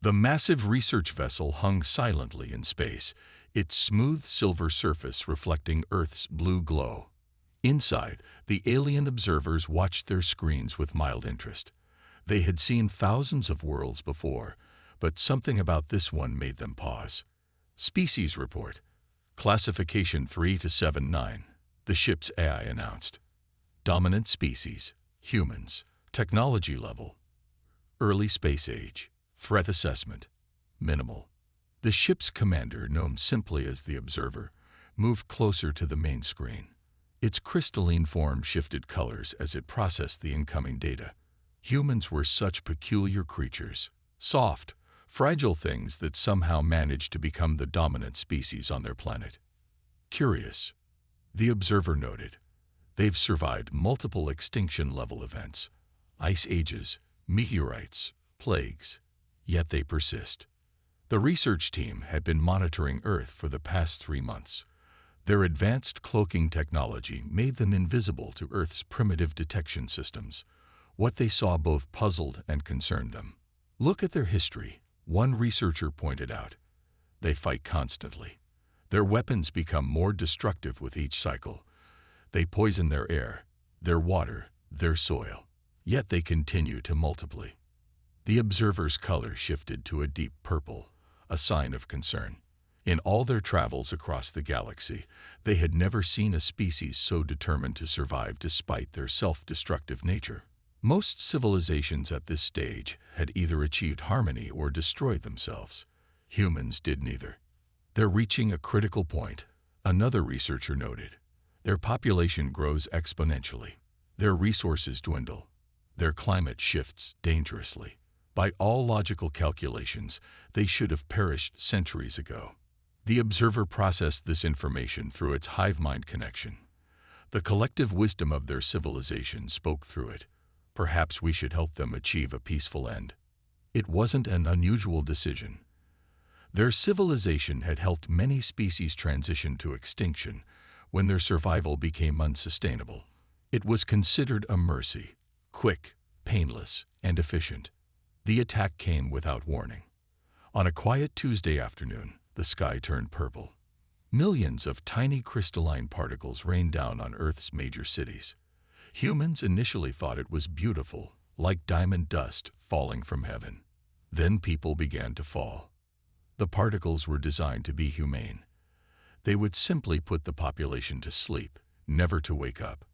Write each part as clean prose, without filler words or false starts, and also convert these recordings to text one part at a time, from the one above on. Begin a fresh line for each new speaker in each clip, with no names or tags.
The massive research vessel hung silently in space, its smooth silver surface reflecting Earth's blue glow. Inside, the alien observers watched their screens with mild interest. They had seen thousands of worlds before, but something about this one made them pause. Species report. Classification 3 to 79. The ship's AI announced. Dominant species, humans. Technology level. Early space age. Threat assessment. Minimal. The ship's commander, known simply as the Observer, moved closer to the main screen. Its crystalline form shifted colors as it processed the incoming data. Humans were such peculiar creatures. Soft, fragile things that somehow managed to become the dominant species on their planet. Curious, the Observer noted. They've survived multiple extinction-level events. Ice ages, meteorites, plagues. Yet they persist. The research team had been monitoring Earth for the past 3 months. Their advanced cloaking technology made them invisible to Earth's primitive detection systems. What they saw both puzzled and concerned them. Look at their history, one researcher pointed out. They fight constantly. Their weapons become more destructive with each cycle. They poison their air, their water, their soil. Yet they continue to multiply. The Observer's color shifted to a deep purple, a sign of concern. In all their travels across the galaxy, they had never seen a species so determined to survive despite their self-destructive nature. Most civilizations at this stage had either achieved harmony or destroyed themselves. Humans did neither. They're reaching a critical point, another researcher noted. Their population grows exponentially. Their resources dwindle. Their climate shifts dangerously. By all logical calculations, they should have perished centuries ago. The Observer processed this information through its hive mind connection. The collective wisdom of their civilization spoke through it. Perhaps we should help them achieve a peaceful end. It wasn't an unusual decision. Their civilization had helped many species transition to extinction when their survival became unsustainable. It was considered a mercy, quick, painless, and efficient. The attack came without warning. On a quiet Tuesday afternoon, the sky turned purple. Millions of tiny crystalline particles rained down on Earth's major cities. Humans initially thought it was beautiful, like diamond dust falling from heaven. Then people began to fall. The particles were designed to be humane. They would simply put the population to sleep, never to wake up.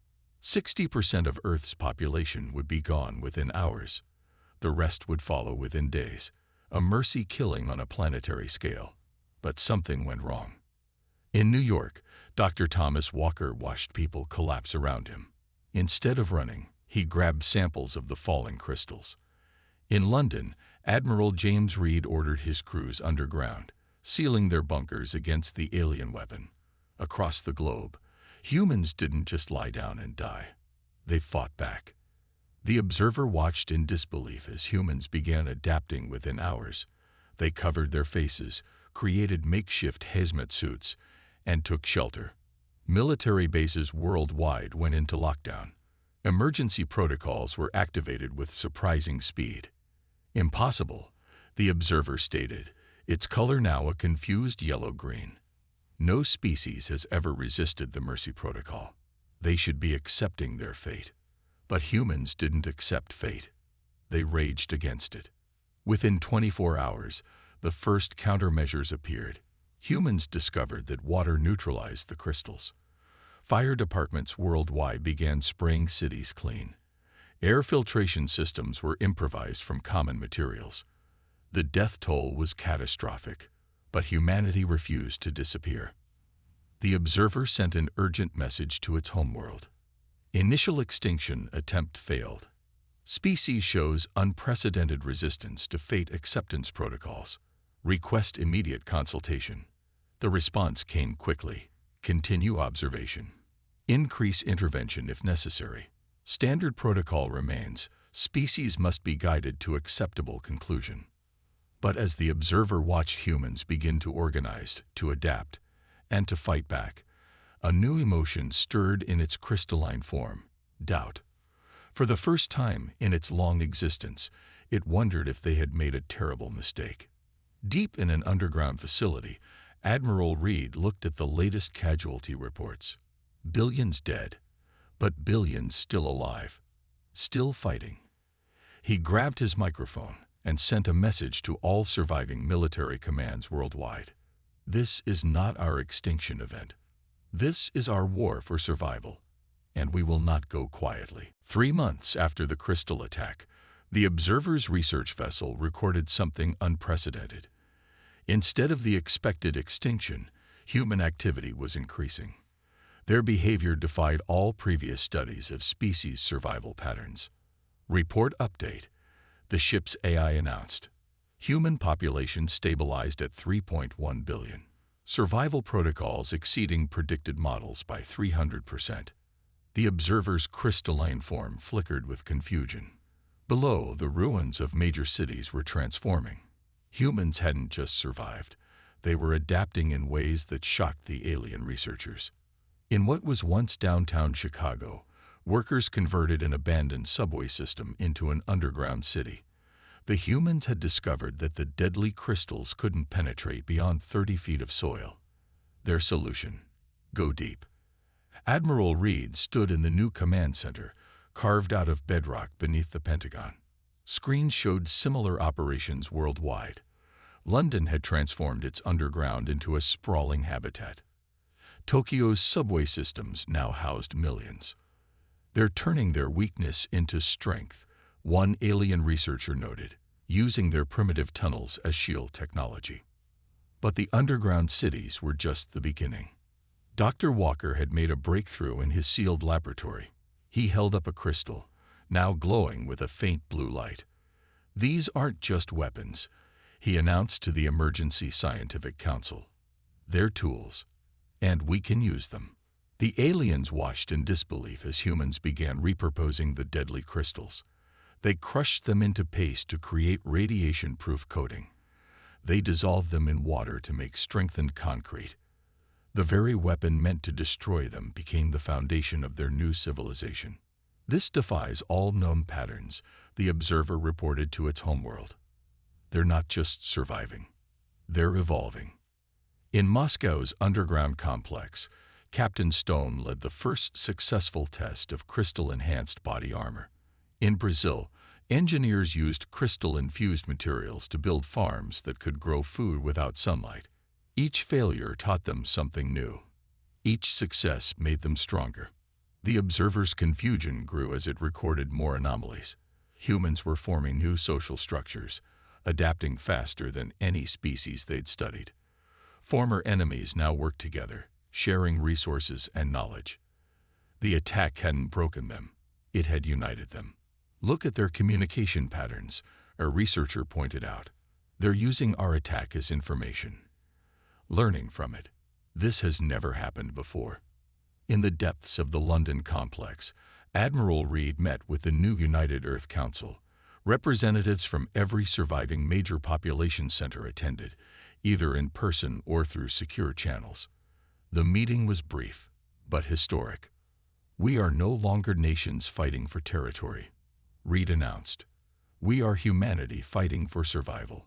60% of Earth's population would be gone within hours. The rest would follow within days, a mercy killing on a planetary scale. But something went wrong. In New York, Dr. Thomas Walker watched people collapse around him. Instead of running, he grabbed samples of the falling crystals. In London, Admiral James Reed ordered his crews underground, sealing their bunkers against the alien weapon. Across the globe, humans didn't just lie down and die. They fought back. The Observer watched in disbelief as humans began adapting within hours. They covered their faces, created makeshift hazmat suits, and took shelter. Military bases worldwide went into lockdown. Emergency protocols were activated with surprising speed. Impossible, the Observer stated, its color now a confused yellow-green. No species has ever resisted the Mercy Protocol. They should be accepting their fate. But humans didn't accept fate. They raged against it. Within 24 hours, the first countermeasures appeared. Humans discovered that water neutralized the crystals. Fire departments worldwide began spraying cities clean. Air filtration systems were improvised from common materials. The death toll was catastrophic, but humanity refused to disappear. The Observer sent an urgent message to its homeworld. Initial extinction attempt failed. Species shows unprecedented resistance to fate acceptance protocols. Request immediate consultation. The response came quickly. Continue observation. Increase intervention if necessary. Standard protocol remains. Species must be guided to acceptable conclusion. But as the Observer watched humans begin to organize, to adapt, and to fight back, a new emotion stirred in its crystalline form: doubt. For the first time in its long existence, it wondered if they had made a terrible mistake. Deep in an underground facility, Admiral Reed looked at the latest casualty reports. Billions dead, but billions still alive, still fighting. He grabbed his microphone and sent a message to all surviving military commands worldwide. This is not our extinction event. This is our war for survival, and we will not go quietly. 3 months after the crystal attack, the Observer's research vessel recorded something unprecedented. Instead of the expected extinction, human activity was increasing. Their behavior defied all previous studies of species survival patterns. Report update. The ship's AI announced. Human population stabilized at 3.1 billion. Survival protocols exceeding predicted models by 300%. The Observer's crystalline form flickered with confusion. Below, the ruins of major cities were transforming. Humans hadn't just survived. They were adapting in ways that shocked the alien researchers. In what was once downtown Chicago, workers converted an abandoned subway system into an underground city. The humans had discovered that the deadly crystals couldn't penetrate beyond 30 feet of soil. Their solution: go deep. Admiral Reed stood in the new command center, carved out of bedrock beneath the Pentagon. Screens showed similar operations worldwide. London had transformed its underground into a sprawling habitat. Tokyo's subway systems now housed millions. They're turning their weakness into strength, one alien researcher noted, using their primitive tunnels as shield technology. But the underground cities were just the beginning. Dr. Walker had made a breakthrough in his sealed laboratory. He held up a crystal, now glowing with a faint blue light. These aren't just weapons, he announced to the Emergency Scientific Council. They're tools, and we can use them. The aliens watched in disbelief as humans began repurposing the deadly crystals. They crushed them into paste to create radiation-proof coating. They dissolved them in water to make strengthened concrete. The very weapon meant to destroy them became the foundation of their new civilization. This defies all known patterns, the Observer reported to its homeworld. They're not just surviving, they're evolving. In Moscow's underground complex, Captain Stone led the first successful test of crystal-enhanced body armor. In Brazil, engineers used crystal-infused materials to build farms that could grow food without sunlight. Each failure taught them something new. Each success made them stronger. The Observer's confusion grew as it recorded more anomalies. Humans were forming new social structures, adapting faster than any species they'd studied. Former enemies now worked together, sharing resources and knowledge. The attack hadn't broken them, it had united them. Look at their communication patterns, a researcher pointed out. They're using our attack as information, learning from it. This has never happened before. In the depths of the London complex, Admiral Reed met with the new United Earth Council. Representatives from every surviving major population center attended, either in person or through secure channels. The meeting was brief, but historic. We are no longer nations fighting for territory, Reed announced. We are humanity fighting for survival,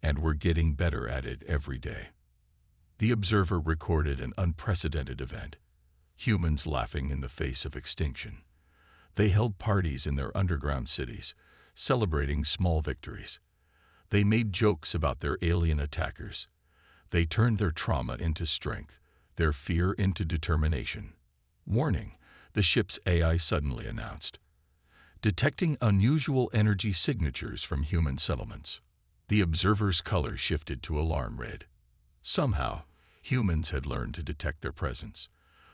and we're getting better at it every day. The Observer recorded an unprecedented event. Humans laughing in the face of extinction. They held parties in their underground cities, celebrating small victories. They made jokes about their alien attackers. They turned their trauma into strength, their fear into determination. Warning, the ship's AI suddenly announced. Detecting unusual energy signatures from human settlements. The Observer's color shifted to alarm red. Somehow, humans had learned to detect their presence.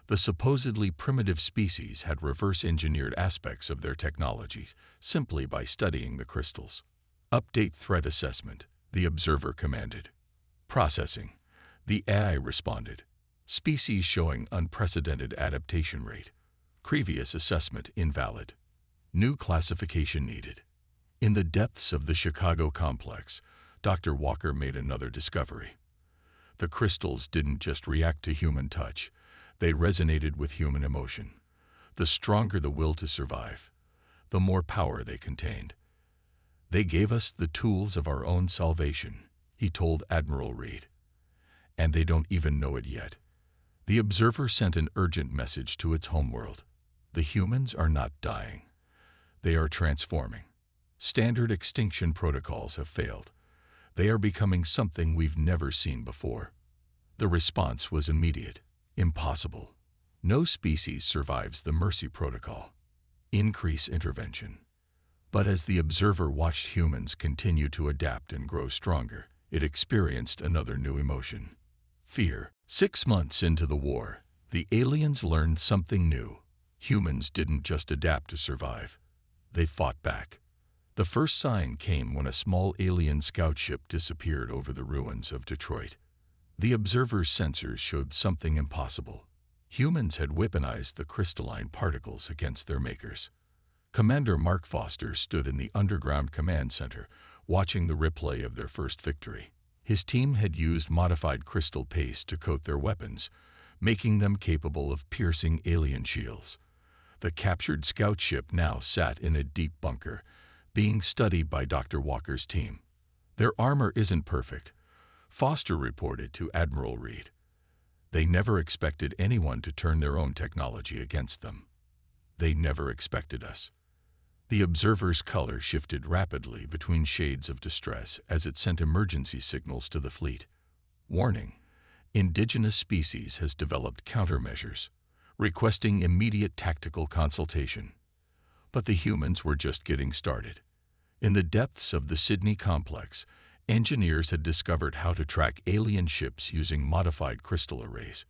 The supposedly primitive species had reverse-engineered aspects of their technology simply by studying the crystals. Update threat assessment, the Observer commanded. Processing. The AI responded. Species showing unprecedented adaptation rate. Previous assessment invalid. New classification needed. In the depths of the Chicago complex, Dr. Walker made another discovery. The crystals didn't just react to human touch. They resonated with human emotion. The stronger the will to survive, the more power they contained. "They gave us the tools of our own salvation," he told Admiral Reed. "And they don't even know it yet." The Observer sent an urgent message to its homeworld. The humans are not dying. They are transforming. Standard extinction protocols have failed. They are becoming something we've never seen before. The response was immediate. Impossible. No species survives the Mercy Protocol. Increase intervention. But as the Observer watched humans continue to adapt and grow stronger, it experienced another new emotion: fear. 6 months into the war, the aliens learned something new. Humans didn't just adapt to survive. They fought back. The first sign came when a small alien scout ship disappeared over the ruins of Detroit. The Observer's sensors showed something impossible. Humans had weaponized the crystalline particles against their makers. Commander Mark Foster stood in the underground command center, watching the replay of their first victory. His team had used modified crystal paste to coat their weapons, making them capable of piercing alien shields. The captured scout ship now sat in a deep bunker, being studied by Dr. Walker's team. "Their armor isn't perfect," Foster reported to Admiral Reed. "They never expected anyone to turn their own technology against them. They never expected us." The Observer's color shifted rapidly between shades of distress as it sent emergency signals to the fleet. "Warning: indigenous species has developed countermeasures, requesting immediate tactical consultation." But the humans were just getting started. In the depths of the Sydney complex, engineers had discovered how to track alien ships using modified crystal arrays.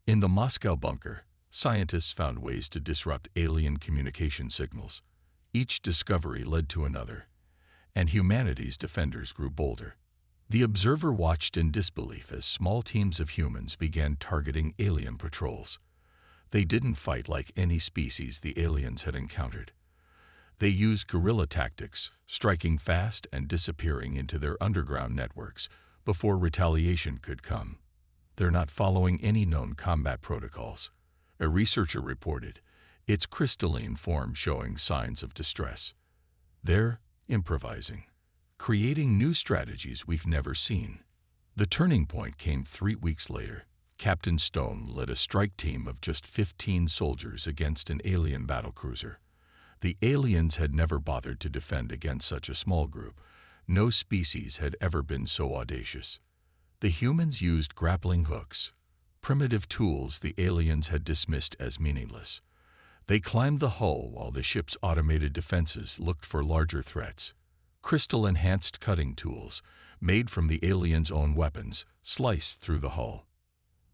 In the Moscow bunker, scientists found ways to disrupt alien communication signals. Each discovery led to another, and humanity's defenders grew bolder. The Observer watched in disbelief as small teams of humans began targeting alien patrols. They didn't fight like any species the aliens had encountered. They used guerrilla tactics, striking fast and disappearing into their underground networks before retaliation could come. "They're not following any known combat protocols," a researcher reported, its crystalline form showing signs of distress. "They're improvising, creating new strategies we've never seen." The turning point came 3 weeks later. Captain Stone led a strike team of just 15 soldiers against an alien battlecruiser. The aliens had never bothered to defend against such a small group. No species had ever been so audacious. The humans used grappling hooks, primitive tools the aliens had dismissed as meaningless. They climbed the hull while the ship's automated defenses looked for larger threats. Crystal-enhanced cutting tools, made from the aliens' own weapons, sliced through the hull.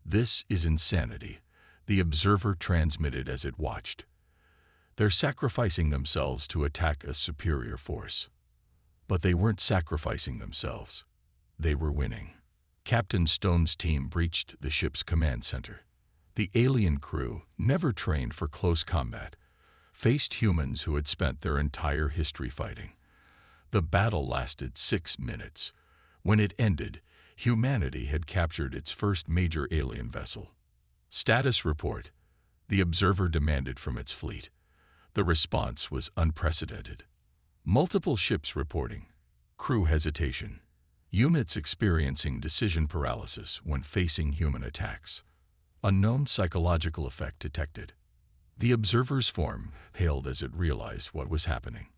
"This is insanity," the Observer transmitted as it watched. "They're sacrificing themselves to attack a superior force." But they weren't sacrificing themselves. They were winning. Captain Stone's team breached the ship's command center. The alien crew, never trained for close combat, faced humans who had spent their entire history fighting. The battle lasted 6 minutes. When it ended, humanity had captured its first major alien vessel. "Status report," the Observer demanded from its fleet. The response was unprecedented. Multiple ships reporting, crew hesitation, units experiencing decision paralysis when facing human attacks. Unknown psychological effect detected. The Observer's form paled as it realized what was happening.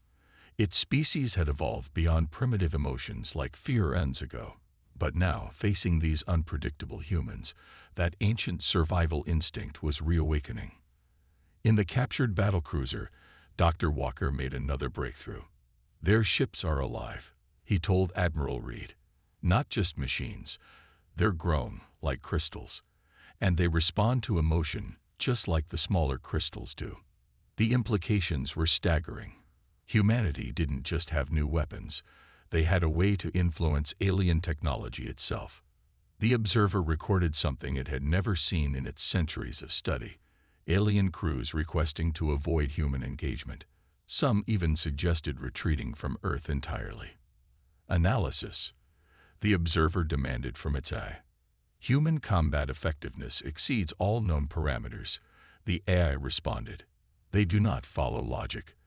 Its species had evolved beyond primitive emotions like fear eons ago. But now, facing these unpredictable humans, that ancient survival instinct was reawakening. In the captured battlecruiser, Dr. Walker made another breakthrough. "Their ships are alive," he told Admiral Reed. "Not just machines. They're grown like crystals. And they respond to emotion just like the smaller crystals do." The implications were staggering. Humanity didn't just have new weapons. They had a way to influence alien technology itself. The Observer recorded something it had never seen in its centuries of study: alien crews requesting to avoid human engagement. Some even suggested retreating from Earth entirely. Analysis, the Observer demanded from its AI. "Human combat effectiveness exceeds all known parameters," the AI responded. "They do not follow logic.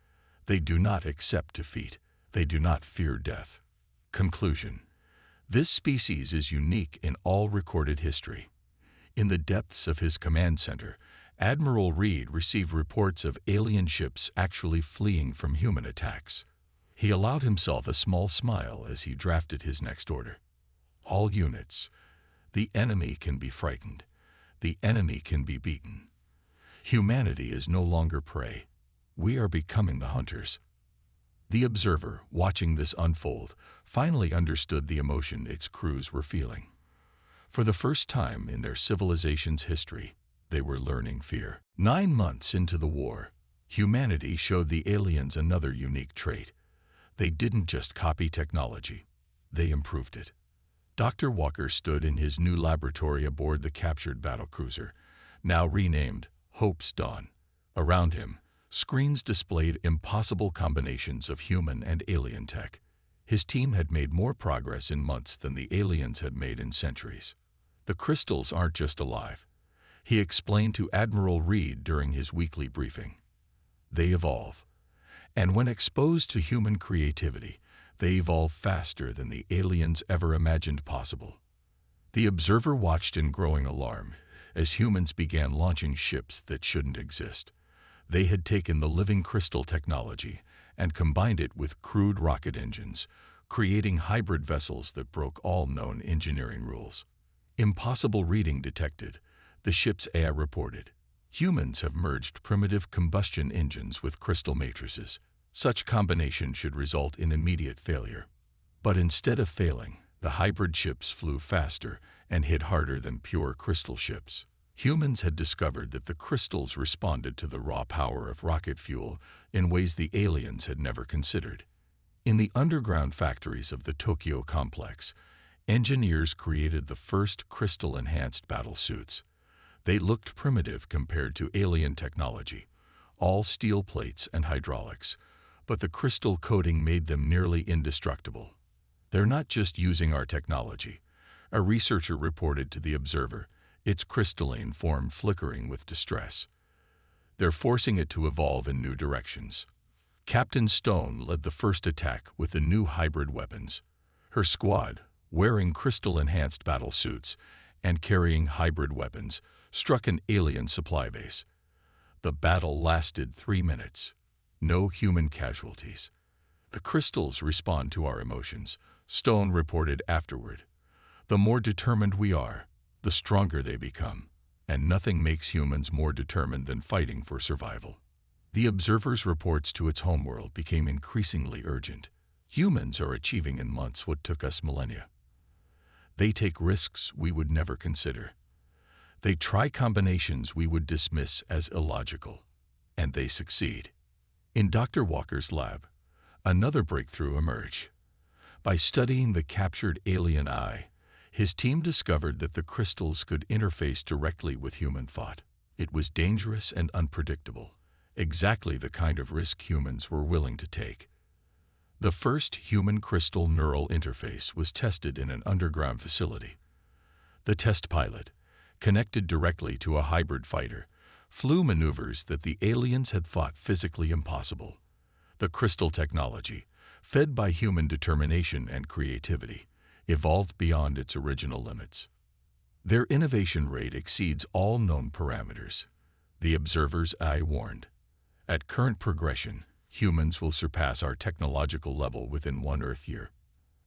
They do not accept defeat. They do not fear death. Conclusion. This species is unique in all recorded history. In the depths of his command center, Admiral Reed received reports of alien ships actually fleeing from human attacks. He allowed himself a small smile as he drafted his next order. All units. The enemy can be frightened. The enemy can be beaten. Humanity is no longer prey. We are becoming the hunters. The observer, watching this unfold, finally understood the emotion its crews were feeling. For the first time in their civilization's history, they were learning fear. 9 months into the war, humanity showed the aliens another unique trait. They didn't just copy technology, they improved it. Dr. Walker stood in his new laboratory aboard the captured battlecruiser, now renamed Hope's Dawn. Around him, screens displayed impossible combinations of human and alien tech. His team had made more progress in months than the aliens had made in centuries. The crystals aren't just alive, he explained to Admiral Reed during his weekly briefing. They evolve. And when exposed to human creativity, they evolve faster than the aliens ever imagined possible. The observer watched in growing alarm as humans began launching ships that shouldn't exist. They had taken the living crystal technology and combined it with crude rocket engines, creating hybrid vessels that broke all known engineering rules. Impossible reading detected, the ship's AI reported. Humans have merged primitive combustion engines with crystal matrices. Such combination should result in immediate failure. But instead of failing, the hybrid ships flew faster and hit harder than pure crystal ships. Humans had discovered that the crystals responded to the raw power of rocket fuel in ways the aliens had never considered. In the underground factories of the Tokyo complex, engineers created the first crystal-enhanced battle suits. They looked primitive compared to alien technology, all steel plates and hydraulics, but the crystal coating made them nearly indestructible. They're not just using our technology, a researcher reported to the Observer, its crystalline form flickering with distress. They're forcing it to evolve in new directions. Captain Stone led the first attack with the new hybrid weapons. Her squad, wearing crystal-enhanced battle suits and carrying hybrid weapons, struck an alien supply base. The battle lasted 3 minutes. No human casualties. The crystals respond to our emotions, Stone reported afterward. The more determined we are, the stronger they become, and nothing makes humans more determined than fighting for survival. The Observer's reports to its homeworld became increasingly urgent. Humans are achieving in months what took us millennia. They take risks we would never consider. They try combinations we would dismiss as illogical, and they succeed. In Dr. Walker's lab, another breakthrough emerged. By studying the captured alien eye, his team discovered that the crystals could interface directly with human thought. It was dangerous and unpredictable, exactly the kind of risk humans were willing to take. The first human crystal neural interface was tested in an underground facility. The test pilot, connected directly to a hybrid fighter, flew maneuvers that the aliens had thought physically impossible. The crystal technology, fed by human determination and creativity, evolved beyond its original limits. Their innovation rate exceeds all known parameters, the Observer's eye warned. At current progression, humans will surpass our technological level within 1 Earth year.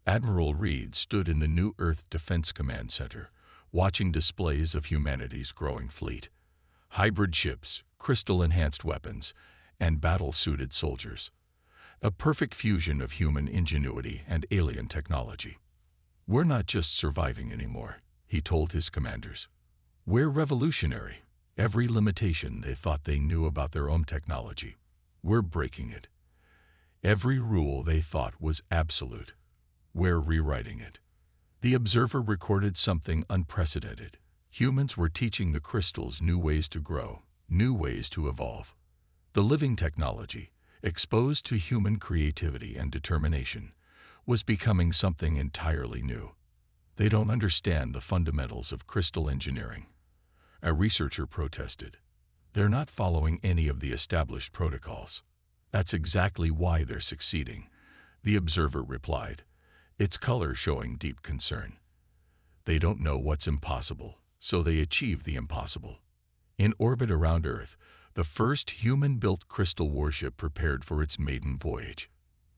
Admiral Reed stood in the new Earth Defense Command Center, watching displays of humanity's growing fleet. Hybrid ships, crystal-enhanced weapons, and battle-suited soldiers. A perfect fusion of human ingenuity and alien technology. We're not just surviving anymore, he told his commanders. We're revolutionary. Every limitation they thought they knew about their own technology, we're breaking it. Every rule they thought was absolute, we're rewriting it. The Observer recorded something unprecedented. Humans were teaching the crystals new ways to grow, new ways to evolve. The living technology, exposed to human creativity and determination, was becoming something entirely new. They don't understand the fundamentals of crystal engineering. A researcher protested. They're not following any of the established protocols. That's exactly why they're succeeding, the observer replied, its color showing deep concern. They don't know what's impossible, so they achieve the impossible. In orbit around Earth, the first human-built crystal warship prepared for its maiden voyage.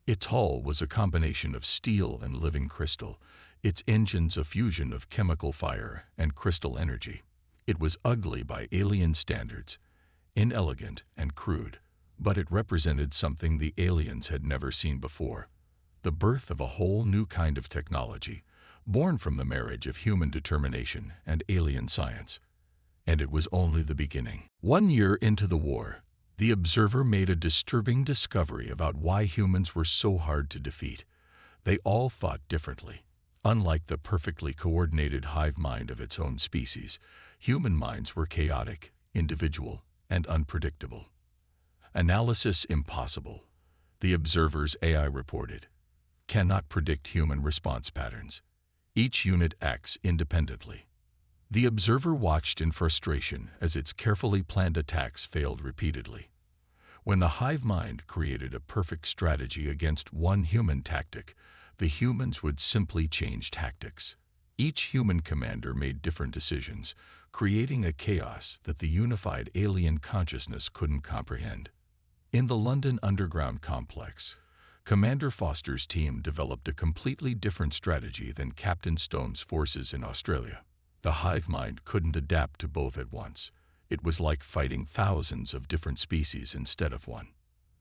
Its hull was a combination of steel and living crystal, its engines a fusion of chemical fire and crystal energy. It was ugly by alien standards, inelegant and crude, but it represented something the aliens had never seen before. The birth of a whole new kind of technology, born from the marriage of human determination and alien science. And it was only the beginning. 1 year into the war, the observer made a disturbing discovery about why humans were so hard to defeat. They all thought differently. Unlike the perfectly coordinated hive mind of its own species, human minds were chaotic, individual, and unpredictable. Analysis impossible, the observer's AI reported. Cannot predict human response patterns. Each unit acts independently. The observer watched in frustration as its carefully planned attacks failed repeatedly. When the hive mind created a perfect strategy against one human tactic, the humans would simply change tactics. Each human commander made different decisions, creating a chaos that the unified alien consciousness couldn't comprehend. In the London Underground complex, Commander Foster's team developed a completely different strategy than Captain Stone's forces in Australia. The hive mind couldn't adapt to both at once. It was like fighting thousands of different species instead of one.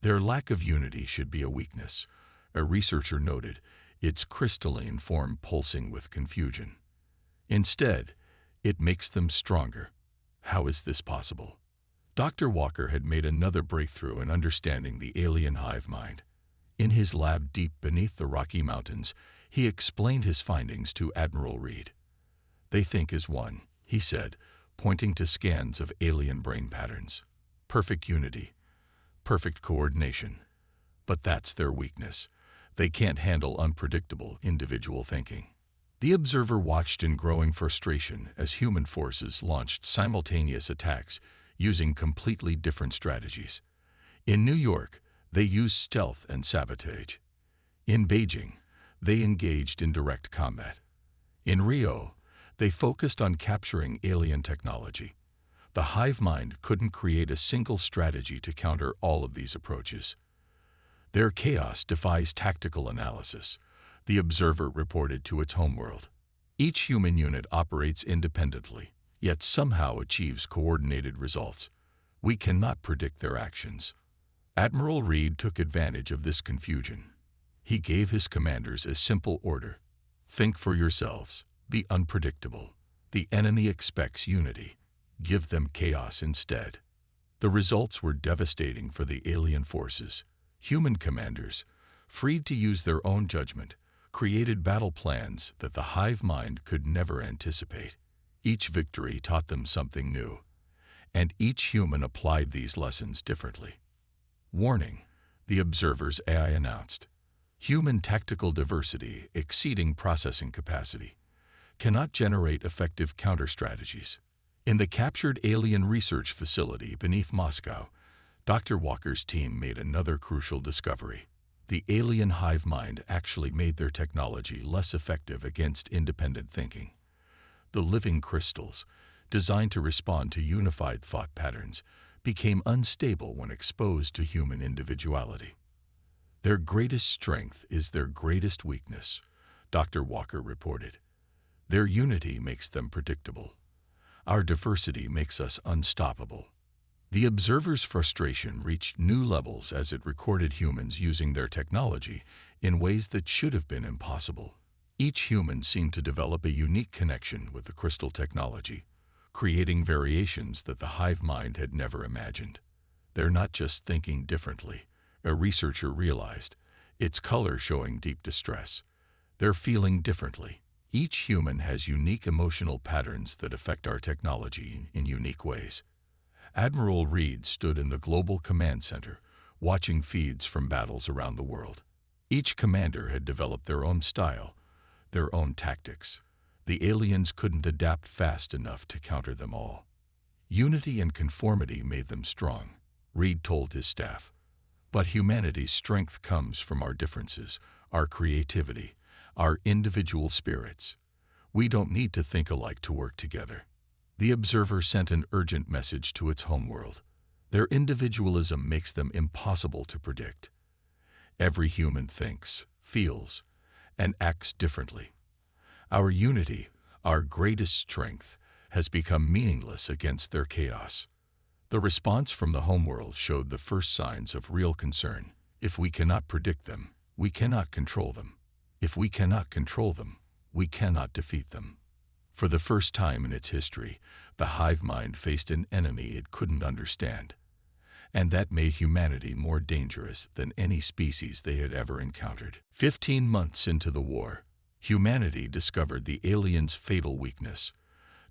Their lack of unity should be a weakness, a researcher noted, its crystalline form pulsing with confusion. Instead, it makes them stronger. How is this possible? Dr. Walker had made another breakthrough in understanding the alien hive mind. In his lab deep beneath the Rocky Mountains, he explained his findings to Admiral Reed. They think as one, he said, pointing to scans of alien brain patterns. Perfect unity, perfect coordination. But that's their weakness. They can't handle unpredictable individual thinking. The observer watched in growing frustration as human forces launched simultaneous attacks using completely different strategies. In New York, they used stealth and sabotage. In Beijing, they engaged in direct combat. In Rio, they focused on capturing alien technology. The hive mind couldn't create a single strategy to counter all of these approaches. Their chaos defies tactical analysis, the observer reported to its homeworld. Each human unit operates independently, yet somehow achieves coordinated results. We cannot predict their actions. Admiral Reed took advantage of this confusion. He gave his commanders a simple order. Think for yourselves. Be unpredictable. The enemy expects unity. Give them chaos instead. The results were devastating for the alien forces. Human commanders, freed to use their own judgment, created battle plans that the hive mind could never anticipate. Each victory taught them something new, and each human applied these lessons differently. Warning, the observer's AI announced. Human tactical diversity exceeding processing capacity cannot generate effective counter-strategies. In the captured alien research facility beneath Moscow, Dr. Walker's team made another crucial discovery. The alien hive mind actually made their technology less effective against independent thinking. The living crystals, designed to respond to unified thought patterns, became unstable when exposed to human individuality. Their greatest strength is their greatest weakness, Dr. Walker reported. Their unity makes them predictable. Our diversity makes us unstoppable. The observer's frustration reached new levels as it recorded humans using their technology in ways that should have been impossible. Each human seemed to develop a unique connection with the crystal technology, creating variations that the hive mind had never imagined. They're not just thinking differently, a researcher realized, its color showing deep distress. They're feeling differently. Each human has unique emotional patterns that affect our technology in unique ways. Admiral Reed stood in the Global Command Center, watching feeds from battles around the world. Each commander had developed their own style, their own tactics. The aliens couldn't adapt fast enough to counter them all. Unity and conformity made them strong, Reed told his staff. But humanity's strength comes from our differences, our creativity, our individual spirits. We don't need to think alike to work together. The observer sent an urgent message to its homeworld. Their individualism makes them impossible to predict. Every human thinks, feels, and acts differently. Our unity, our greatest strength, has become meaningless against their chaos. The response from the homeworld showed the first signs of real concern. If we cannot predict them, we cannot control them. If we cannot control them, we cannot defeat them. For the first time in its history, the hive mind faced an enemy it couldn't understand. And that made humanity more dangerous than any species they had ever encountered. 15 months into the war, humanity discovered the aliens' fatal weakness.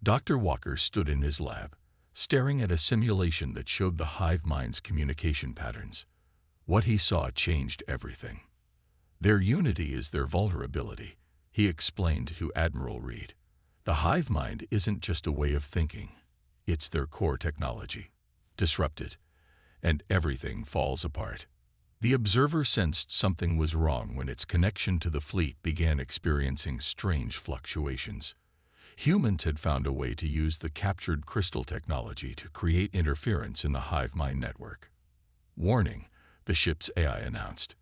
Dr. Walker stood in his lab, staring at a simulation that showed the hive mind's communication patterns. What he saw changed everything. Their unity is their vulnerability, he explained to Admiral Reed. The hive mind isn't just a way of thinking. It's their core technology. Disrupt it, and everything falls apart. The observer sensed something was wrong when its connection to the fleet began experiencing strange fluctuations. Humans had found a way to use the captured crystal technology to create interference in the hive mind network. Warning, the ship's AI announced.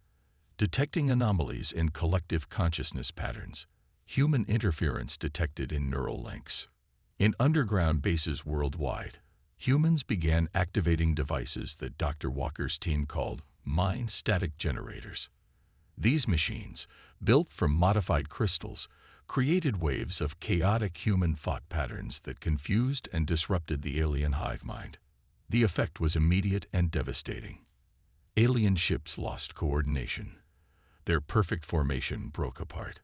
Detecting anomalies in collective consciousness patterns. Human interference detected in neural links. In underground bases worldwide, humans began activating devices that Dr. Walker's team called mind static generators. These machines, built from modified crystals, created waves of chaotic human thought patterns that confused and disrupted the alien hive mind. The effect was immediate and devastating. Alien ships lost coordination. Their perfect formation broke apart.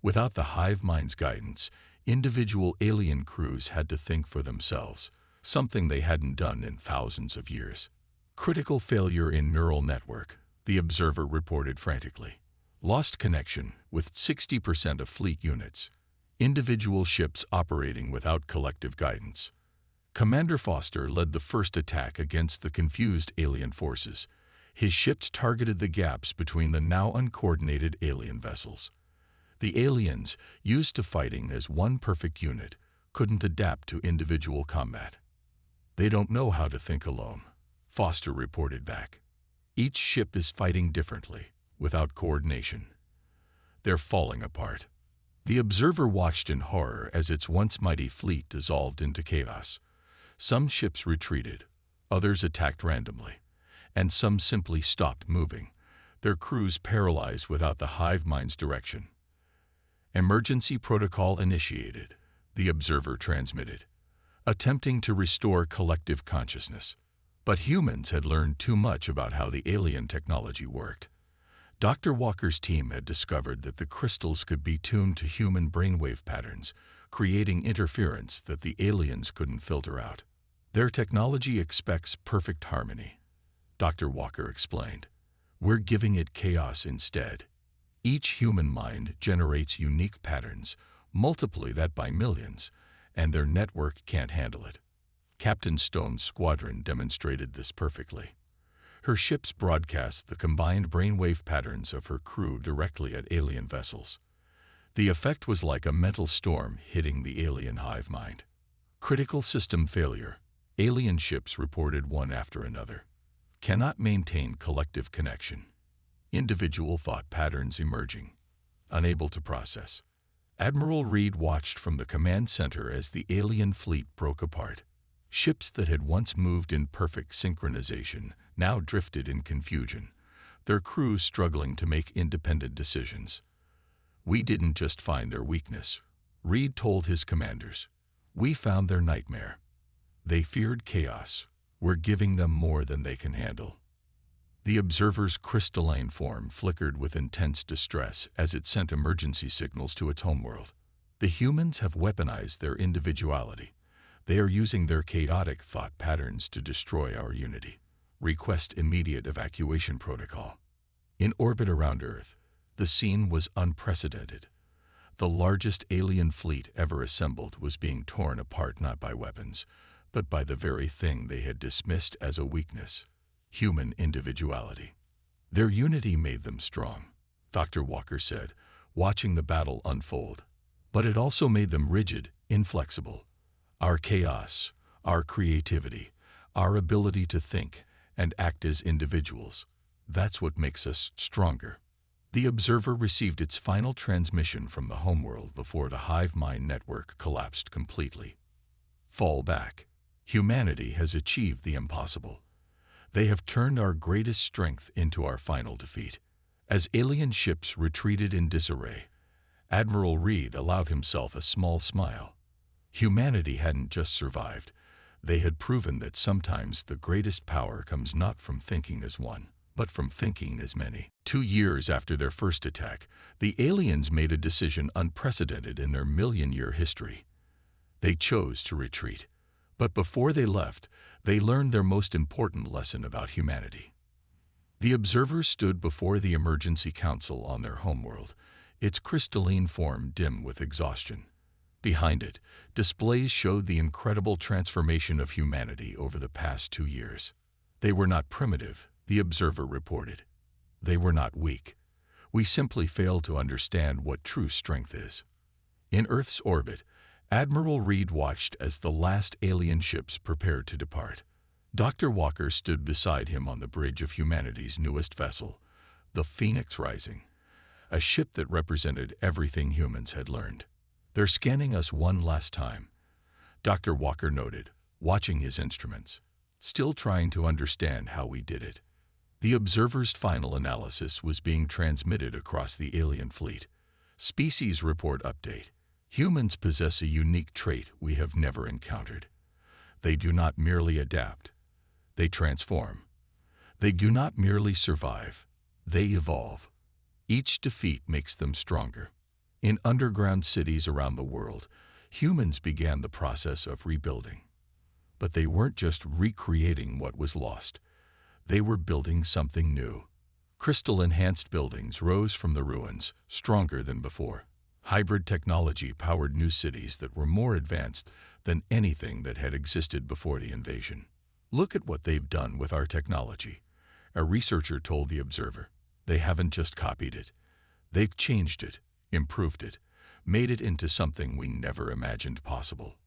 Without the hive mind's guidance, individual alien crews had to think for themselves, something they hadn't done in thousands of years. Critical failure in neural network, the observer reported frantically. Lost connection with 60% of fleet units. Individual ships operating without collective guidance. Commander Foster led the first attack against the confused alien forces. His ships targeted the gaps between the now uncoordinated alien vessels. The aliens, used to fighting as one perfect unit, couldn't adapt to individual combat. They don't know how to think alone, Foster reported back. Each ship is fighting differently, without coordination. They're falling apart. The observer watched in horror as its once mighty fleet dissolved into chaos. Some ships retreated, others attacked randomly, and some simply stopped moving, their crews paralyzed without the hive mind's direction. Emergency protocol initiated, the observer transmitted, attempting to restore collective consciousness. But humans had learned too much about how the alien technology worked. Dr. Walker's team had discovered that the crystals could be tuned to human brainwave patterns, creating interference that the aliens couldn't filter out. Their technology expects perfect harmony, Dr. Walker explained. We're giving it chaos instead. Each human mind generates unique patterns, multiply that by millions, and their network can't handle it. Captain Stone's squadron demonstrated this perfectly. Her ships broadcast the combined brainwave patterns of her crew directly at alien vessels. The effect was like a mental storm hitting the alien hive mind. Critical system failure. Alien ships reported one after another. Cannot maintain collective connection. Individual thought patterns emerging. Unable to process. Admiral Reed watched from the command center as the alien fleet broke apart. Ships that had once moved in perfect synchronization now drifted in confusion, their crews struggling to make independent decisions. We didn't just find their weakness, Reed told his commanders. We found their nightmare. They feared chaos. We're giving them more than they can handle. The observer's crystalline form flickered with intense distress as it sent emergency signals to its homeworld. The humans have weaponized their individuality. They are using their chaotic thought patterns to destroy our unity. Request immediate evacuation protocol. In orbit around Earth, the scene was unprecedented. The largest alien fleet ever assembled was being torn apart not by weapons, but by the very thing they had dismissed as a weakness. human individuality. Their unity made them strong, Dr. Walker said, watching the battle unfold. But it also made them rigid, inflexible. Our chaos, our creativity, our ability to think and act as individuals, that's what makes us stronger. The Observer received its final transmission from the homeworld before the hive mind network collapsed completely. Fall back. Humanity has achieved the impossible. They have turned our greatest strength into our final defeat. As alien ships retreated in disarray, Admiral Reed allowed himself a small smile. Humanity hadn't just survived. They had proven that sometimes the greatest power comes not from thinking as one, but from thinking as many. 2 years after their first attack, the aliens made a decision unprecedented in their million-year history. They chose to retreat. But before they left, they learned their most important lesson about humanity. The observers stood before the emergency council on their homeworld, its crystalline form dim with exhaustion. Behind it, displays showed the incredible transformation of humanity over the past 2 years. They were not primitive, the observer reported. They were not weak. We simply failed to understand what true strength is. In Earth's orbit, Admiral Reed watched as the last alien ships prepared to depart. Dr. Walker stood beside him on the bridge of humanity's newest vessel, the Phoenix Rising, a ship that represented everything humans had learned. "They're scanning us one last time," Dr. Walker noted, watching his instruments, still trying to understand how we did it. The observer's final analysis was being transmitted across the alien fleet. Species report update. Humans possess a unique trait we have never encountered. They do not merely adapt. They transform. They do not merely survive. They evolve. Each defeat makes them stronger. In underground cities around the world, humans began the process of rebuilding. But they weren't just recreating what was lost. They were building something new. Crystal-enhanced buildings rose from the ruins, stronger than before. Hybrid technology powered new cities that were more advanced than anything that had existed before the invasion. "Look at what they've done with our technology," a researcher told the Observer. "They haven't just copied it. They've changed it, improved it, made it into something we never imagined possible."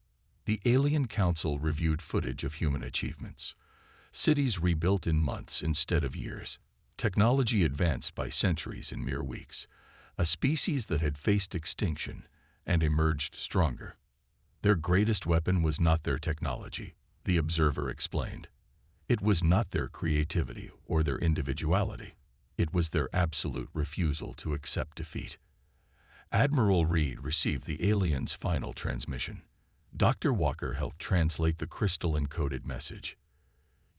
The Alien Council reviewed footage of human achievements. Cities rebuilt in months instead of years. Technology advanced by centuries in mere weeks. A species that had faced extinction and emerged stronger. Their greatest weapon was not their technology, the Observer explained. It was not their creativity or their individuality. It was their absolute refusal to accept defeat. Admiral Reed received the aliens' final transmission. Dr. Walker helped translate the crystal-encoded message.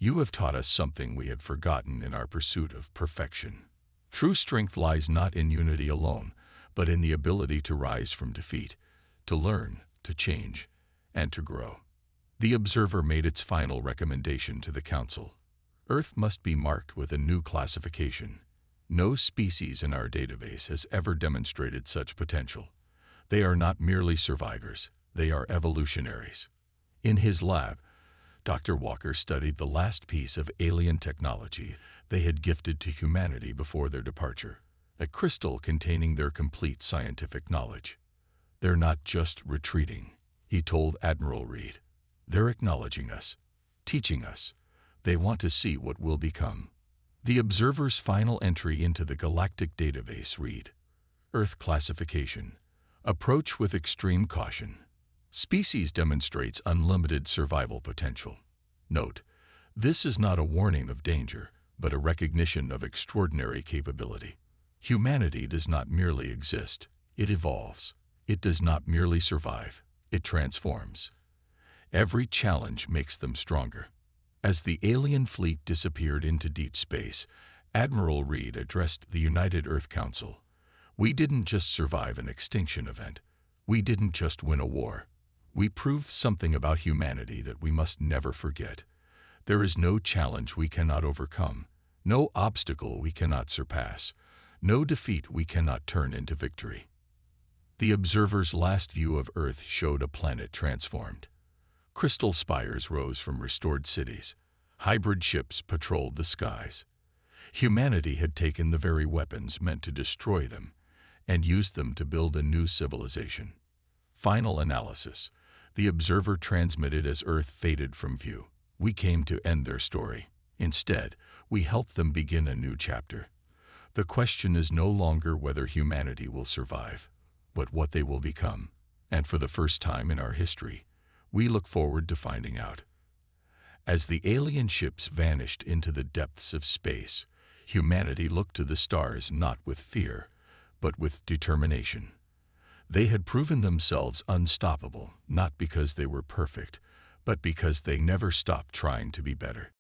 "You have taught us something we had forgotten in our pursuit of perfection. True strength lies not in unity alone, but in the ability to rise from defeat, to learn, to change, and to grow." The Observer made its final recommendation to the Council. Earth must be marked with a new classification. No species in our database has ever demonstrated such potential. They are not merely survivors, they are evolutionaries. In his lab, Dr. Walker studied the last piece of alien technology they had gifted to humanity before their departure, a crystal containing their complete scientific knowledge. "They're not just retreating," he told Admiral Reed. "They're acknowledging us, teaching us. They want to see what we'll become." The Observer's final entry into the galactic database read, "Earth classification. Approach with extreme caution. Species demonstrates unlimited survival potential. Note, this is not a warning of danger, but a recognition of extraordinary capability. Humanity does not merely exist, it evolves. It does not merely survive, it transforms. Every challenge makes them stronger." As the alien fleet disappeared into deep space, Admiral Reed addressed the United Earth Council. "We didn't just survive an extinction event. We didn't just win a war. We proved something about humanity that we must never forget. There is no challenge we cannot overcome, no obstacle we cannot surpass, no defeat we cannot turn into victory." The Observer's last view of Earth showed a planet transformed. Crystal spires rose from restored cities. Hybrid ships patrolled the skies. Humanity had taken the very weapons meant to destroy them and used them to build a new civilization. Final analysis. The observer transmitted as Earth faded from view. We came to end their story. Instead, we helped them begin a new chapter. The question is no longer whether humanity will survive, but what they will become. And for the first time in our history, we look forward to finding out. As the alien ships vanished into the depths of space, humanity looked to the stars not with fear, but with determination. They had proven themselves unstoppable, not because they were perfect, but because they never stopped trying to be better.